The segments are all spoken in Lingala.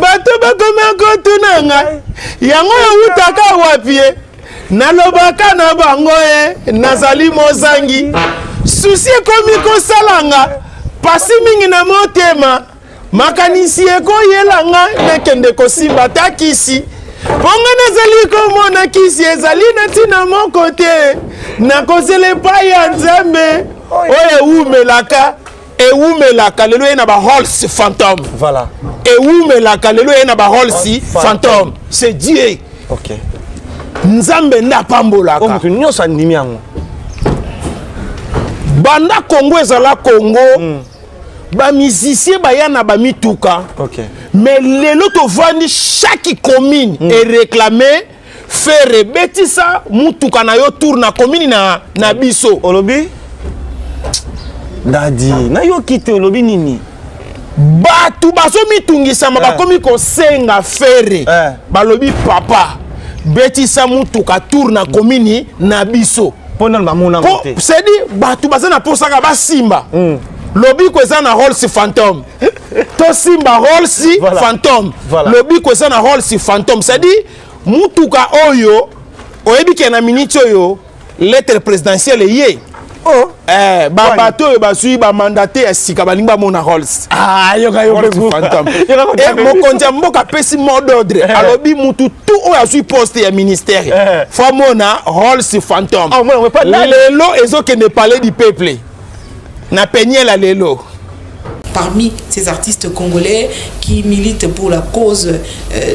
bato bakoma kotunanga yango utaka wapie nalobaka na bango nazali mozangi susi ekomi kosalanga pasi mingi na motema makanisi ekoyelanga nakende kosimba ta kisi ponga nazali komona kisi ezali na ntina moko te nakozela epai ya nzambe oyo ewumelaka lelo ye na baholsi fantôme. Voilà. Ewumelaka lelo ye na baholsi fantôme. C'est Dieu. Ok. Nzambe nda pambolaka. Mutu nyonso andimi yango. Banda Congo ezala Congo. Ba musicien baya na ba mituka. Ok. Mais lelo to vandi chaque commune est réclamé faire betisa mutuka na yo tour na commune na biso. Olobi? Dadi, na yo kite olobi nini? Batu baso mitungisama bakomi kosenga fere. Balobi papa. Betisa mutuka tour na commune na biso. Pona bamona ngote. C'est dit batu bazana posaka basimba. Lobi kweza na Rolls Phantom. To simba Rolls Phantom. Lobi kweza na Rolls Phantom. C'est dit mutuka oyo oyebi ke na minute oyo lettre présidentielle yé. Oh. Bato oyo basui ba mandaté esika balinga mona Rolls. Ah, yoka Phantom. Et mokonja mboka pesi mot d'ordre. Alobi mutu tout oyo asui poste ya ministère. Fa mona Rolls Phantom. Lelo ezoke ne parler du peuple. Na peigné la lelo. Parmi ces artistes congolais qui militent pour la cause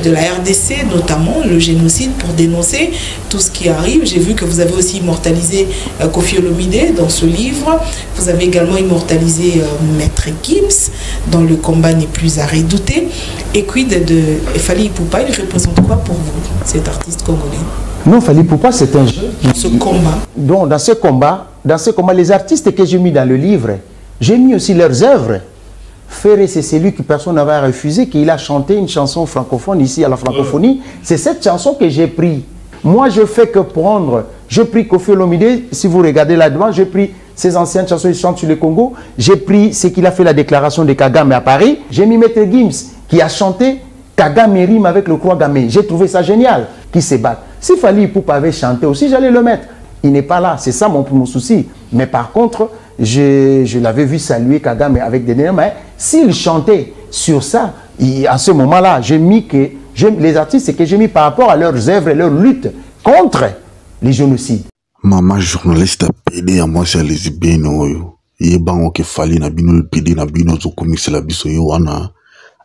de la RDC, notamment le génocide, pour dénoncer tout ce qui arrive. J'ai vu que vous avez aussi immortalisé Koffi Olomide dans ce livre. Vous avez également immortalisé Maître Gims dans Le combat n'est plus à redouter. Et quid de Fally Ipupa, il représente quoi pour vous, cet artiste congolais? Non, Fally Ipupa, c'est un jeu. Ce combat. Donc, dans ce combat, les artistes que j'ai mis dans le livre, j'ai mis aussi leurs œuvres. Ferré, c'est celui que personne n'avait refusé, qu'il a chanté une chanson francophone ici à la francophonie. C'est cette chanson que j'ai pris. Moi, je fais que prendre. J'ai pris Koffi Olomide, si vous regardez là-devant, j'ai pris ses anciennes chansons, il chante sur le Congo. J'ai pris ce qu'il a fait la déclaration de Kagame à Paris. J'ai mis Maître Gims, qui a chanté Kagame rime avec le croix Gamé. J'ai trouvé ça génial, qui se battent. Si Fally Ipupa avait chanté aussi, j'allais le mettre. Il n'est pas là, c'est ça mon souci. Mais par contre, je l'avais vu saluer Kagame avec des nerfs, mais s'il chantait sur ça, à ce moment-là, j'ai mis que les artistes que j'ai mis par rapport à leurs œuvres et leur lutte contre les génocides. Maman journaliste a pédé à moi c'est les bino yo. Yebango ke Fally na bino le pédé na bino zo komisa la biso yo wana.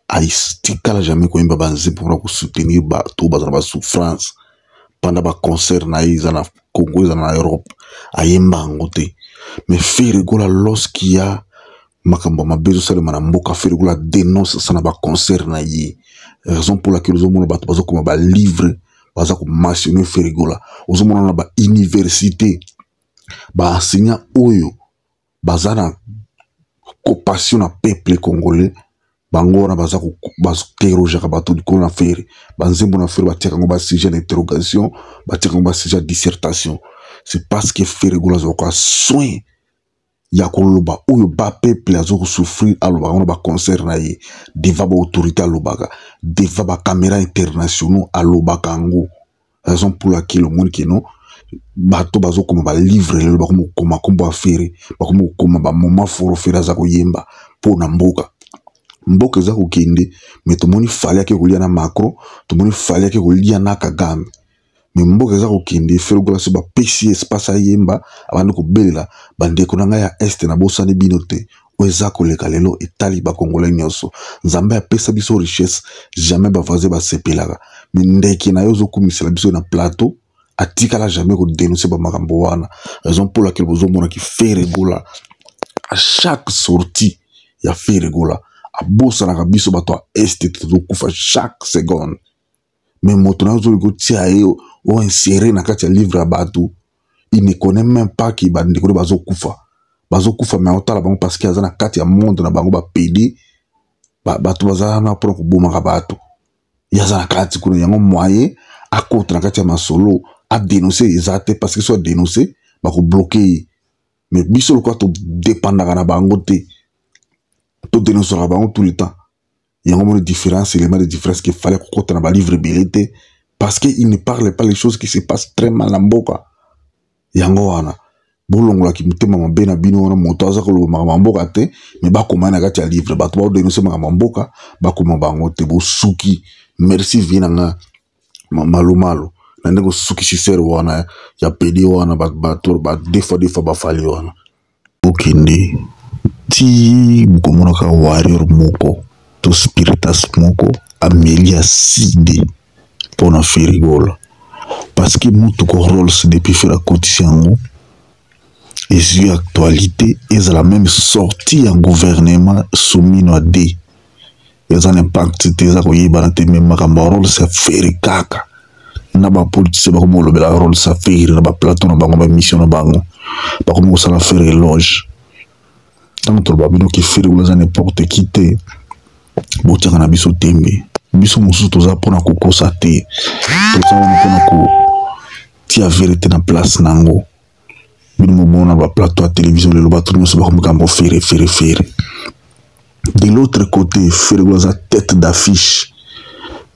Aistika jamais ko imba banze pour soutenir ba to ba souffrance pendant ba concert na na Congo na Europe ayemba ngote. Mais Ferregola lorsqu'il y a makambo mabezo sale mana mboka Ferregola dénonce ça na ba concert na yi. Raison pour laquelle nous avons bato bazo comme ba livre baza ko mentionner Ferregola. Nous avons na ba université ba enseignant oyo baza na compassion na peuple congolais. Bangora baza ko interroger ka bato ko na faire banzembo na faire ba tika ngo ba sujet d'interrogation ba tika ngo ba sujet de dissertation. C'est parce que Ferregola a soin ya koloba oyo ba peuple azo souffrir aloba on ba concert na ye devant ba autorité aloba devant ba caméra internationaux aloba kango. Raison pour laquelle le monde qui non bato bazo comme ba livre le ba comme komba faire ba comme ba moment foro faire za ko yemba po na mboka mboka za ko kende mais to moni fallait que ko lia na Macron to moni fallait que ko lia na Kagame. Mais mboka za kokende Ferregola se ba pesi espace yemba abandi ko belela bande ko nanga ya est na bosani binote oza ko leka lelo etali ba congolais nyonso nzambe apesa biso richesse jamais ba fazer ba sepelaka mais ndeki na yozo komisela biso na plateau atika la jamais ko dénoncer ba makambo wana. Raison pour laquelle bozo mona ki Ferregola à chaque sortie ya Ferregola a bossa na biso bato est to kufa chaque seconde. Mais moto na zo ko tia yo ou insérer na kati ya livre à bateau, il ne connaît même pas qui va ndeko bazo kufa mais otala bango parce qu'il y a na kati ya monde na bango ba PD bato baza na pour ko boma ka bato ya za kati kuna yango moyen à côté na kati ya masolo a dénoncer exacte parce que soit dénoncer ba ko bloquer mais biso le quoi to dépendant na bango te to dénoncer na bango tout le temps Il y a une différence, élément de différence qu'il fallait qu'on ait dans le livre billetté parce qu'il ne parle pas les choses qui se passent très mal en boka. Il y a un bolongola qui mute mama bena bino wana moto aza ko mama mboka te mais ba koma na kati ya livre ba to ba dénoncer mama mboka ba koma bango te bo suki merci vina nga malo na ndeko suki sincere wana ya pedi wana ba defa ba fali wana okende ti komona ka warrior moko to spiritas moko Amelia Side pona ferigola parce que mutu ko rôle depuis faire la quotidien et sur l'actualité, ils ont la même sortie en gouvernement soumis à D. Ils ont un impact, ils ont un rôle, ça fait caca. Ils ont un politique, ils ont un rôle, ça fait, ils ont un plateau, ils ont une mission, ils ont un faire éloge. Tant que tu fais n'importe qui, tu as un biso tembe. Biso musu toza pona kokosa te. Toza pona ko tia vérité na place nango. De plateau à télévision, le de l'autre côté, Fergoza tête d'affiche.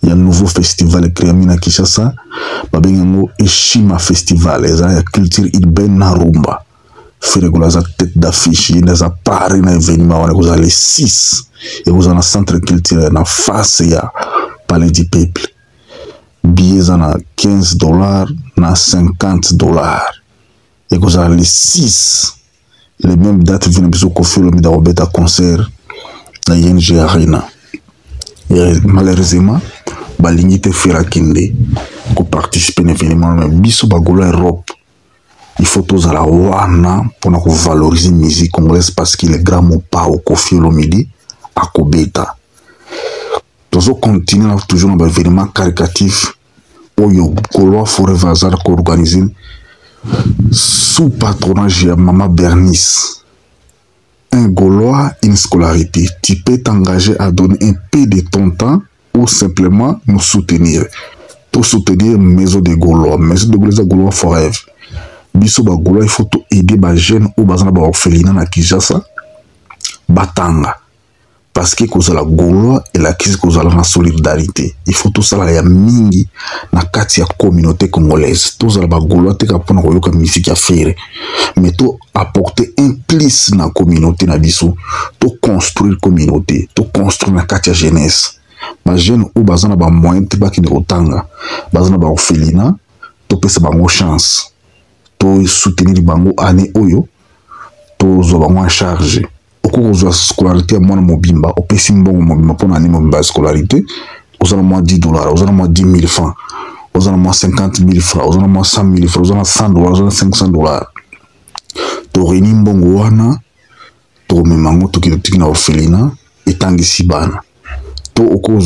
Il y a un nouveau festival créé à Kinshasa. Babengo Eshima Festival. Il y a la culture urbaine na rumba. Fergoza tête d'affiche. Il y a Paris na événement. Il y a les 6. Il y a un centre culturel na face ya Palais du Peuple. Billets na $15 na $50. Et que ça les 6 les mêmes dates viennent de Kofi Olomide Robert à concert na ING Arena. Et malheureusement balingite fera kinde ko participer à l'événement mais biso bagolo Europe il faut tous à la wana pour valoriser la musique congolaise parce qu'il est grand mot pas au Kofi Olomide à Kobeta. Tous continuer toujours dans l'événement caricatif oyo Goloa Forever Azar ko organiser sous patronage de Maman Bernice. Un Gaulois, une scolarité. Tu peux t'engager à donner un peu de ton temps ou simplement nous soutenir. Pour soutenir Maison de Gaulois. Maison de Gaulois Forever. Biso ba Gaulois, il faut aider les jeunes ou les orphelins na Kinshasa. Batanga. Parce que cause la Gaulois et la crise cause la solidarité. Il faut tout ça là ya mingi na kati ya communauté congolaise. Tout ça là ba Gaulois te kapona ko yoka musique ya faire. Mais tout apporter un plus na communauté na biso, tout construire communauté, tout construire na kati ya jeunesse. Ba jeune ou bazana ba moyen te ba ki ne otanga. Bazana ba orphelina, to pesa bango chance. To soutenir bango année oyo, to zo bango en charge. Au cours scolarité à moi mobimba au pesi mbongo mobimba pour l'année mobimba scolarité aux allons moi $10 aux allons moi 10 000 francs aux allons moi 50 000 francs aux allons moi 100 000 francs aux allons $100 aux allons $500 to réuni mbongo wana to memango to ki na orphelina etangisi bana to au cours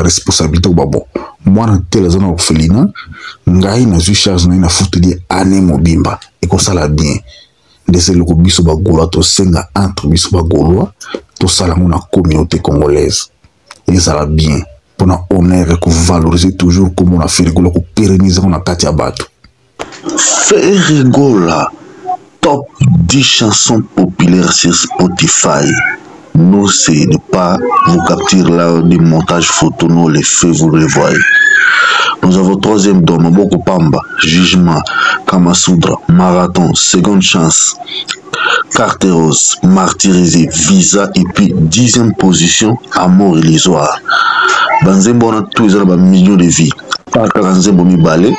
responsabilité babo moi na telle zone orphelina ngai na ju charge na futi année mobimba et ko sala bien de ce que biso ba Gaulois to senga entre biso ba Gaulois to sala na communauté congolaise et ça va bien pour na honneur et valoriser toujours comme on a fait rigola ko pérenniser on a katia bato Ferigola top 10 chansons populaires sur Spotify. Nous c'est ne pas vous capturer là des montages photos nous les faits vous les voyez. Nous avons troisième dôme, Boko Pamba, Jugement, Kamasoudra, Marathon, Seconde Chance, Carte Rose, Martyrisé, Visa et puis 10e position, Amour illusoire. Banzembo on a tous les millions de vies. Par Banzembo mi balé,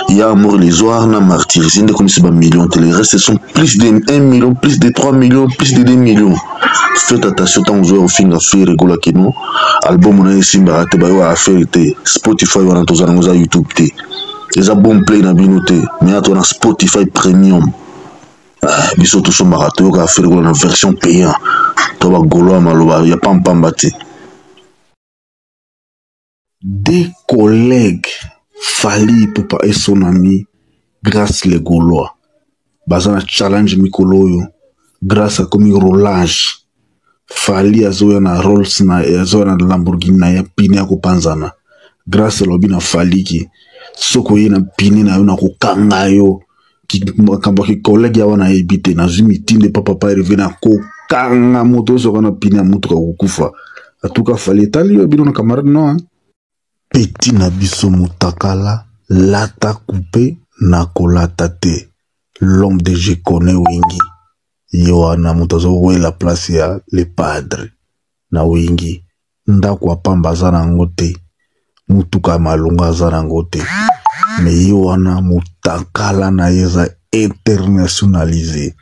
il y a Amour illusoire, na Martyrisé, comme c'est millions. Les restes sont plus de 1 million, plus de 3 millions, plus de 2 millions. Faites attention quand vous jouez au film à faire rigola qui nous album on a ici barate ba yo a faire té Spotify on a tous à YouTube té les a bon play na binoté mais on a Spotify premium biso tout son barate yo ka faire rigola na version payant to ba Gaulois maloba ya pam té des collègues Fali Ipupa et son ami grâce les Gaulois bazana challenge mikolo yo grâce à comme roulage Fali azoya na Rolls na azoya na Lamborghini na ya pine ya kupanzana grâce lobi na Fali ki soko ye na pine na yo na kukanga yo ki kamba ki collègue ya wana ebite na zumi tinde papa revena ko kanga moto soka na pine ya mutuka kukufa atuka fali etali yo bino na camarade no peti na biso mutakala lata coupe na kolata te l'homme de je connais wingi yoana mutazo wela place ya le padre na wingi ndako apamba aza nango te mutuka malunga aza nango te me yoana mutakala na yeza internationalisé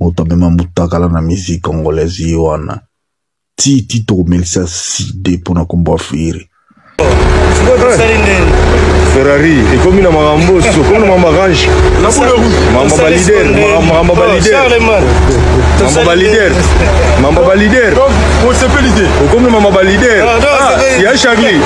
motabema mutakala na musique congolaise yoana ti tokomelisa side mpona kombo afiri Ferrari ekomi na makamboso komi na mamarange mamba balider okomi na mamba balider ya Charlie